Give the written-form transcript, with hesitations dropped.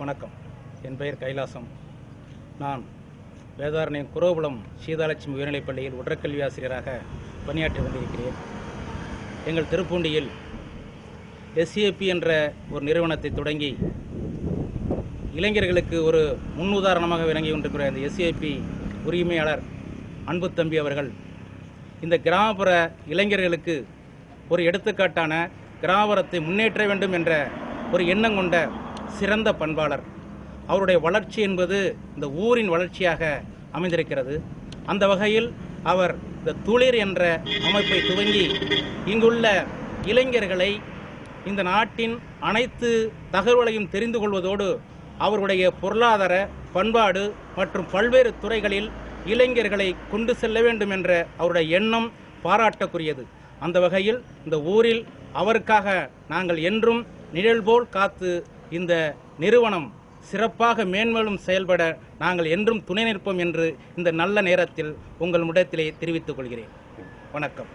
வணக்கம். என் பெயர் கைலாசம். நான் வேதாரண்யம் குரோபுலம் சீதாலட்சுமி உயர்நிலைப் பள்ளியில் உடற்கல்வி ஆசிரியராக பணியாற்றி கொண்டிருக்கிறேன். எங்கள் திருப்பூண்டியில் SAP என்ற ஒரு நிறுவனத்தை தொடங்கி இளைஞர்களுக்கு ஒரு முன்னுதாரணமாக விளங்கி கொண்டிருக்கிற இந்த SAP உரிமையாளர் அன்பு தம்பி அவர்கள் இந்த கிராமப்புற இளைஞர்களுக்கு ஒரு எடுத்துக்காட்டான கிராமப்புறத்தை முன்னேற்ற வேண்டும் என்ற ஒரு எண்ணம் கொண்ட சிறந்த பண்பாளர். அவருடைய வளர்ச்சி என்பது இந்த ஊரின் வளர்ச்சியாக அமைந்திருக்கிறது. அந்த வகையில் அவர் இந்த துளிர் என்ற அமைப்பை துவங்கி இங்குள்ள இளைஞர்களை இந்த நாட்டின் அனைத்து தகவல்களையும் தெரிந்து கொள்வதோடு அவருடைய பொருளாதார பண்பாடு மற்றும் பல்வேறு துறைகளில் இளைஞர்களை கொண்டு செல்ல வேண்டும் என்ற அவருடைய எண்ணம் பாராட்டக்குரியது. அந்த வகையில் இந்த ஊரில் அவருக்காக நாங்கள் என்றும் நிழல் போல் காத்து இந்த நிறுவனம் சிறப்பாக மேன்மேலும் செயல்பட நாங்கள் என்றும் துணை நிற்போம் என்று இந்த நல்ல நேரத்தில் உங்கள் முடத்திலே தெரிவித்துக் கொள்கிறேன். வணக்கம்.